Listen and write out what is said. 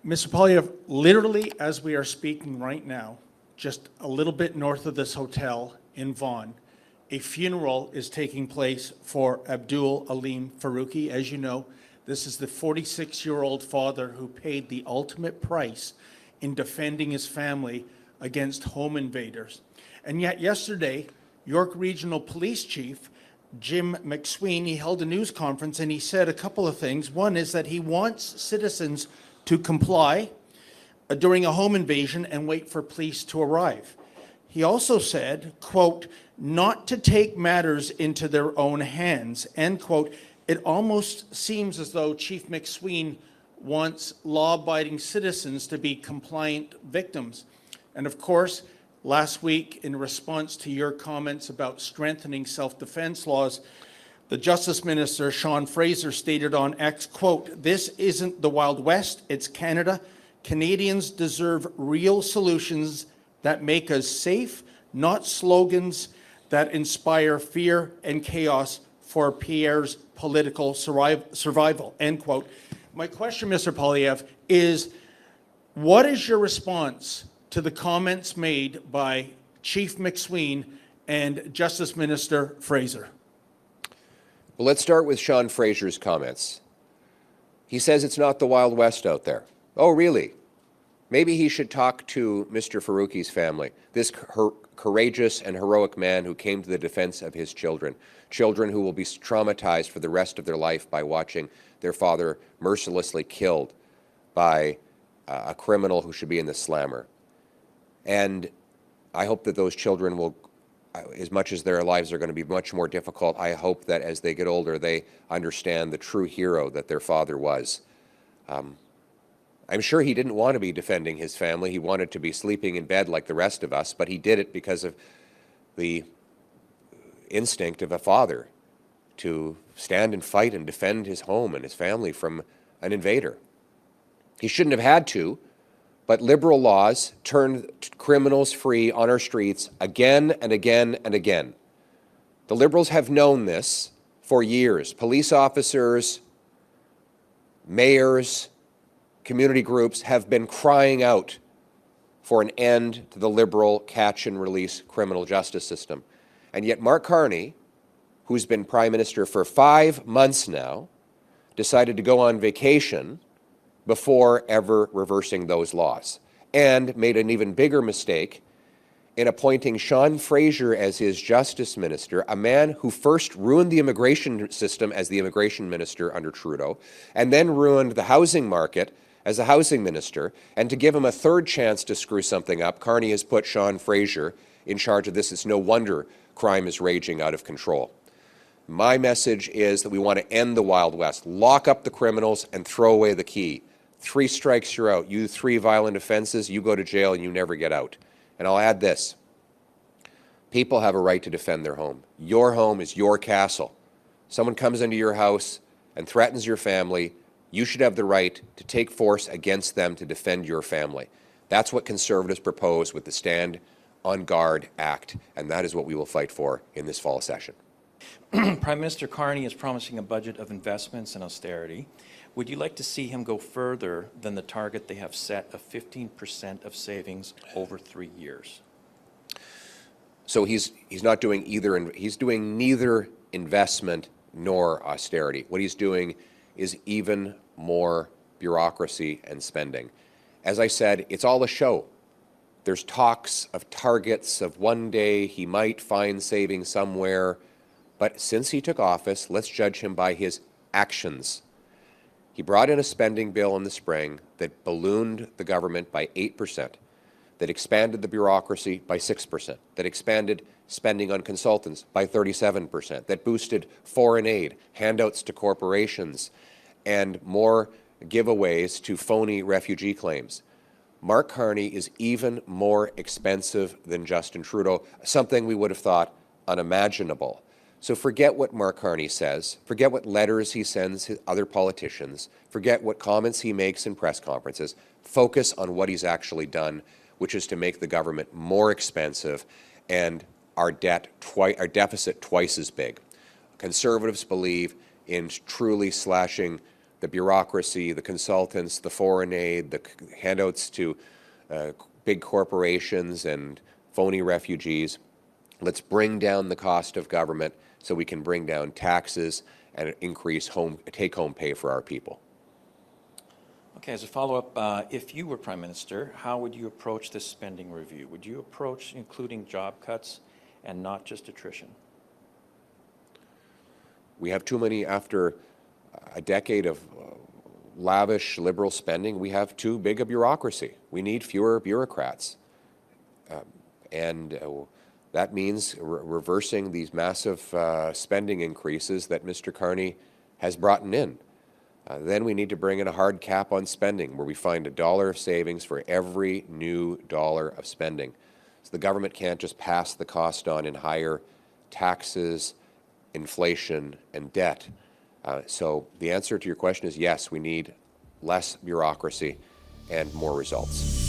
Mr. Poilievre, literally as we are speaking right now, just a little bit north of this hotel in Vaughan, a funeral is taking place for Abdul Aleem Faruqi. As you know, this is the 46-year-old father who paid the ultimate price in defending his family against home invaders. And yet yesterday, York Regional Police Chief Jim McSween, he held a news conference and he said a couple of things. One is that he wants citizens to comply during a home invasion and wait for police to arrive. He also said, quote, not to take matters into their own hands, end quote. It almost seems as though Chief McSween wants law-abiding citizens to be compliant victims. And of course, last week, in response to your comments about strengthening self-defense laws, the Justice Minister, Sean Fraser, stated on X, quote, this isn't the Wild West, it's Canada. Canadians deserve real solutions that make us safe, not slogans that inspire fear and chaos for Pierre's political survival, end quote. My question, Mr. Poilievre, is what is your response to the comments made by Chief McSween and Justice Minister Fraser? Well, let's start with Sean Fraser's comments. He says it's not the Wild West out there. Oh, really? Maybe he should talk to Mr. Faruqi's family, this courageous and heroic man who came to the defense of his children, children who will be traumatized for the rest of their life by watching their father mercilessly killed by a criminal who should be in the slammer. And I hope that those children will, as much as their lives are going to be much more difficult, I hope that as they get older, they understand the true hero that their father was. I'm sure he didn't want to be defending his family. He wanted to be sleeping in bed like the rest of us, but he did it because of the instinct of a father to stand and fight and defend his home and his family from an invader. He shouldn't have had to, but liberal laws turn criminals free on our streets again and again and again. The Liberals have known this for years. Police officers, mayors, community groups have been crying out for an end to the Liberal catch-and-release criminal justice system. And yet Mark Carney, who's been Prime Minister for 5 months now, decided to go on vacation before ever reversing those laws, and made an even bigger mistake in appointing Sean Fraser as his Justice Minister, a man who first ruined the immigration system as the Immigration Minister under Trudeau, and then ruined the housing market as a Housing Minister. And to give him a third chance to screw something up, Carney has put Sean Fraser in charge of this. It's no wonder crime is raging out of control. My message is that we want to end the Wild West, lock up the criminals and throw away the key. 3 strikes, you're out. You 3 violent offenses, you go to jail and you never get out. And I'll add this. People have a right to defend their home. Your home is your castle. Someone comes into your house and threatens your family, you should have the right to take force against them to defend your family. That's what Conservatives propose with the Stand on Guard Act, and that is what we will fight for in this fall session. Prime Minister Carney is promising a budget of investments and austerity. Would you like to see him go further than the target they have set of 15% of savings over 3 years? So he's not doing either, and he's doing neither investment nor austerity. What he's doing is even more bureaucracy and spending. As I said, it's all a show. There's talks of targets of one day he might find savings somewhere, but since he took office, let's judge him by his actions. He brought in a spending bill in the spring that ballooned the government by 8%, that expanded the bureaucracy by 6%, that expanded spending on consultants by 37%, that boosted foreign aid, handouts to corporations, and more giveaways to phony refugee claims. Mark Carney is even more expensive than Justin Trudeau, something we would have thought unimaginable. So forget what Mark Carney says, forget what letters he sends to other politicians, forget what comments he makes in press conferences, focus on what he's actually done, which is to make the government more expensive and our deficit twice as big. Conservatives believe in truly slashing the bureaucracy, the consultants, the foreign aid, the handouts to big corporations and phony refugees. Let's bring down the cost of government so we can bring down taxes and increase take-home pay for our people. Okay, as a follow-up, if you were Prime Minister, how would you approach this spending review? Would you approach including job cuts and not just attrition? We have too many, after a decade of lavish liberal spending, we have too big a bureaucracy. We need fewer bureaucrats. That means reversing these massive spending increases that Mr. Carney has brought in. Then we need to bring in a hard cap on spending where we find $1 of savings for every new $1 of spending. So the government can't just pass the cost on in higher taxes, inflation, and debt. So the answer to your question is yes, we need less bureaucracy and more results.